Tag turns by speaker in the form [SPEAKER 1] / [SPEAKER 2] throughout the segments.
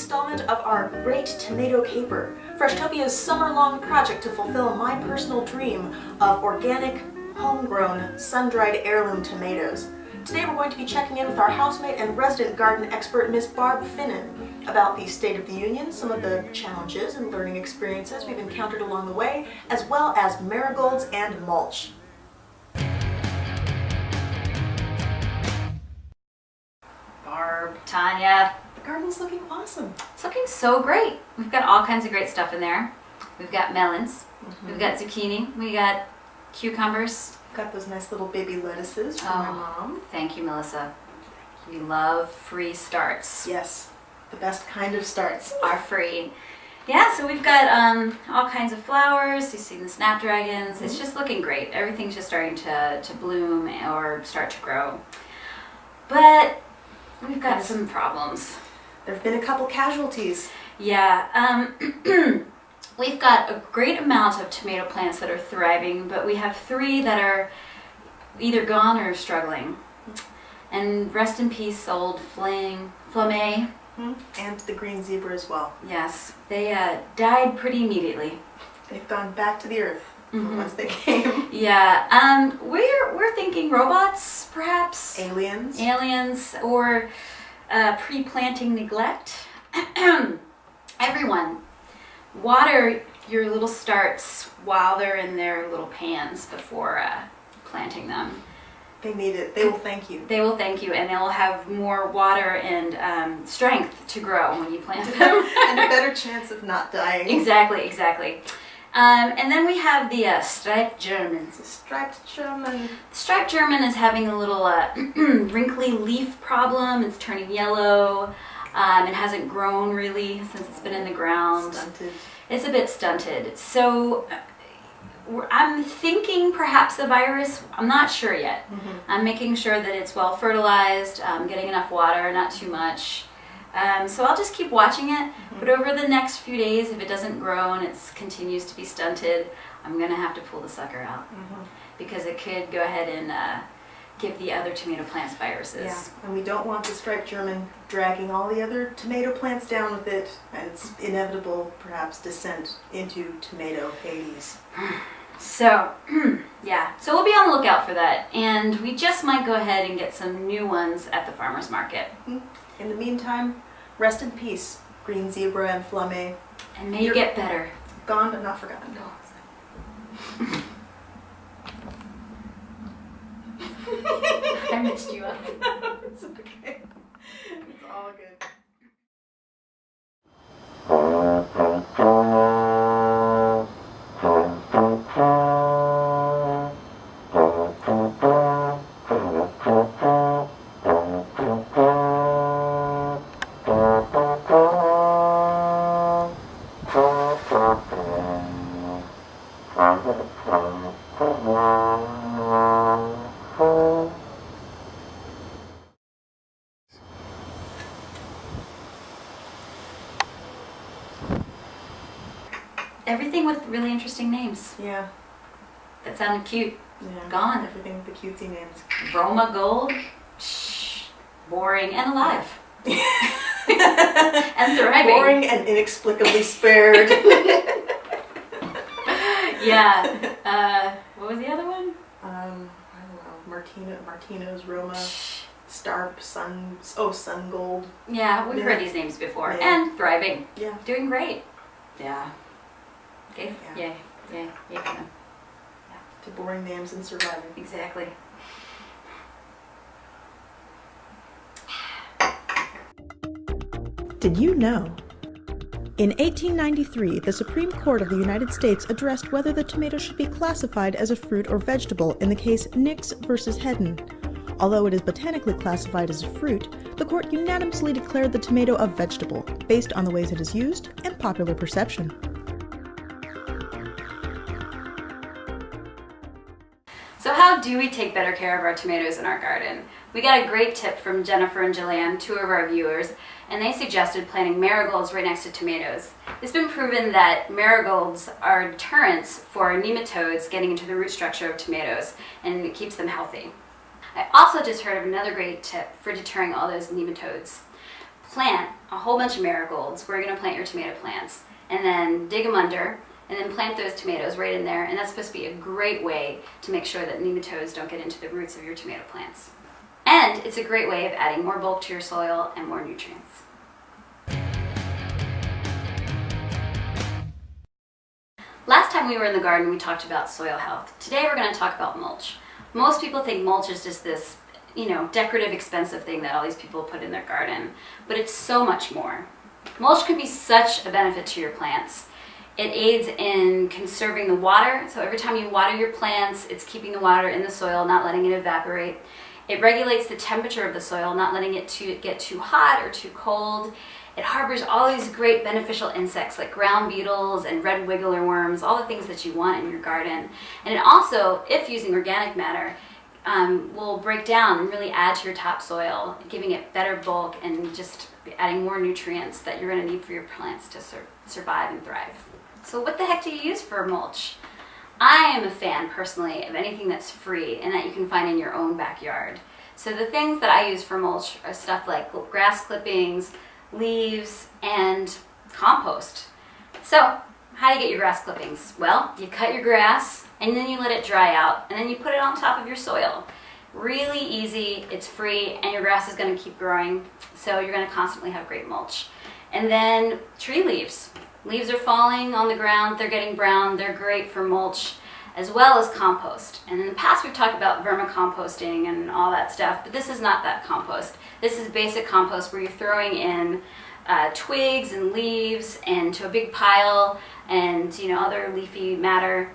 [SPEAKER 1] installment of our Great Tomato Caper, Freshtopia's summer-long project to fulfill my personal dream of organic, homegrown, sun-dried heirloom tomatoes. Today we're going to be checking in with our housemate and resident garden expert, Miss Barb Finnan, about the State of the Union, some of the challenges and learning experiences we've encountered along the way, as well as marigolds and mulch.
[SPEAKER 2] Barb, Tanya,
[SPEAKER 1] The garden's looking awesome.
[SPEAKER 2] it's looking so great. We've got all kinds of great stuff in there. We've got melons, we've got zucchini, we got cucumbers.
[SPEAKER 1] Got those nice little baby lettuces from my mom.
[SPEAKER 2] Thank you, Melissa. We love free starts.
[SPEAKER 1] Yes, the best kind of starts.
[SPEAKER 2] Are free. Yeah, so we've got all kinds of flowers. You see the snapdragons. It's just looking great. Everything's just starting to bloom or start to grow. But we've got some problems.
[SPEAKER 1] There have been a couple casualties.
[SPEAKER 2] Yeah, we've got a great amount of tomato plants that are thriving, but we have 3 that are either gone or struggling. And rest in peace, old Flame.
[SPEAKER 1] And the green zebra as well.
[SPEAKER 2] Yes, they died pretty immediately.
[SPEAKER 1] They've gone back to the earth from whence they came.
[SPEAKER 2] Yeah, we're thinking robots, perhaps.
[SPEAKER 1] Aliens,
[SPEAKER 2] or pre-planting neglect. Everyone, water your little starts while they're in their little pans before planting them.
[SPEAKER 1] They need it. They will thank you.
[SPEAKER 2] They will thank you, and they'll have more water and strength to grow when you plant them.
[SPEAKER 1] And a better chance of not dying.
[SPEAKER 2] Exactly. And then we have the striped Germans.
[SPEAKER 1] The striped German.
[SPEAKER 2] The striped German is having a little wrinkly leaf problem. It's turning yellow. It hasn't grown really since it's been in the ground.
[SPEAKER 1] Stunted.
[SPEAKER 2] It's a bit stunted. So I'm thinking perhaps the virus. I'm not sure yet. I'm making sure that it's well fertilized, getting enough water, not too much. So I'll just keep watching it, but over the next few days, if it doesn't grow and it continues to be stunted, I'm going to have to pull the sucker out because it could go ahead and give the other tomato plants viruses.
[SPEAKER 1] Yeah, and we don't want the striped German dragging all the other tomato plants down with it, and its inevitable, perhaps, descent into tomato Hades.
[SPEAKER 2] So, yeah, so we'll be on the lookout for that, and we just might go ahead and get some new ones at the farmer's market.
[SPEAKER 1] In the meantime, rest in peace, green zebra and flame.
[SPEAKER 2] And may you get better.
[SPEAKER 1] Gone but not forgotten.
[SPEAKER 2] I mixed you up.
[SPEAKER 1] It's okay. It's all good.
[SPEAKER 2] Everything with really interesting names.
[SPEAKER 1] Yeah.
[SPEAKER 2] That sounded cute.
[SPEAKER 1] Yeah.
[SPEAKER 2] Gone.
[SPEAKER 1] Everything with the cutesy names.
[SPEAKER 2] Roma Gold. Shh. Boring and alive. And thriving.
[SPEAKER 1] Boring and inexplicably spared.
[SPEAKER 2] Yeah. What was the other one?
[SPEAKER 1] I don't know. Martino's, Roma, Sun Gold.
[SPEAKER 2] Yeah, we've heard these names before.
[SPEAKER 1] Yeah.
[SPEAKER 2] And thriving.
[SPEAKER 1] Yeah.
[SPEAKER 2] Doing great. Yeah. Okay.
[SPEAKER 1] Yeah.
[SPEAKER 2] Yay for them.
[SPEAKER 1] To boring names and surviving.
[SPEAKER 2] Exactly.
[SPEAKER 3] Did you know? In 1893, the Supreme Court of the United States addressed whether the tomato should be classified as a fruit or vegetable in the case Nix versus Hedden. Although it is botanically classified as a fruit, the court unanimously declared the tomato a vegetable, based on the ways it is used and popular perception.
[SPEAKER 2] So how do we take better care of our tomatoes in our garden? We got a great tip from Jennifer and Jillian, 2 of our viewers, and they suggested planting marigolds right next to tomatoes. It's been proven that marigolds are deterrents for nematodes getting into the root structure of tomatoes, and it keeps them healthy. I also just heard of another great tip for deterring all those nematodes. plant a whole bunch of marigolds where you're going to plant your tomato plants, and then dig them under, and then plant those tomatoes right in there. And that's supposed to be a great way to make sure that nematodes don't get into the roots of your tomato plants. And it's a great way of adding more bulk to your soil and more nutrients. Last time we were in the garden, we talked about soil health. Today we're going to talk about mulch. Most people think mulch is just this, decorative, expensive thing that all these people put in their garden, but it's so much more. Mulch can be such a benefit to your plants. It aids in conserving the water, so every time you water your plants, it's keeping the water in the soil, not letting it evaporate. It regulates the temperature of the soil, not letting it get too hot or too cold. It harbors all these great beneficial insects like ground beetles and red wiggler worms, all the things that you want in your garden. And it also, if using organic matter, will break down and really add to your topsoil, giving it better bulk and just adding more nutrients that you're going to need for your plants to survive and thrive. So what the heck do you use for mulch? I am a fan, personally, of anything that's free and that you can find in your own backyard. So the things that I use for mulch are stuff like grass clippings, leaves, and compost. So, how do you get your grass clippings? Well, you cut your grass, and then you let it dry out, and then you put it on top of your soil. Really easy, it's free, and your grass is going to keep growing, so you're going to constantly have great mulch. And then tree leaves. Leaves are falling on the ground, they're getting brown, they're great for mulch, as well as compost. And in the past we've talked about vermicomposting and all that stuff, but this is not that compost. This is basic compost where you're throwing in twigs and leaves into a big pile and other leafy matter,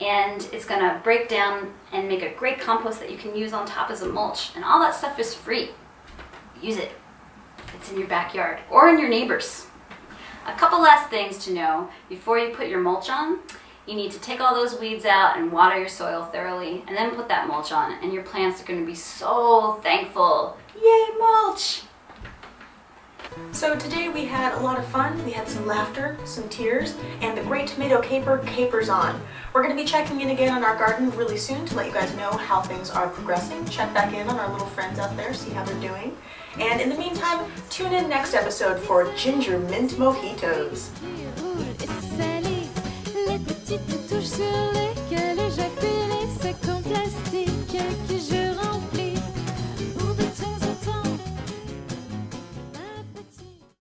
[SPEAKER 2] and it's going to break down and make a great compost that you can use on top as a mulch. And all that stuff is free. Use it. It's in your backyard or in your neighbor's. A couple last things to know before you put your mulch on. You need to take all those weeds out and water your soil thoroughly, and then put that mulch on, and your plants are going to be so thankful. Yay, mulch!
[SPEAKER 1] So today we had a lot of fun. We had some laughter, some tears, and the great tomato caper capers on. We're going to be checking in again on our garden really soon to let you guys know how things are progressing. Check back in on our little friends out there, see how they're doing. And in the meantime, tune in next episode for Ginger Mint Mojitos.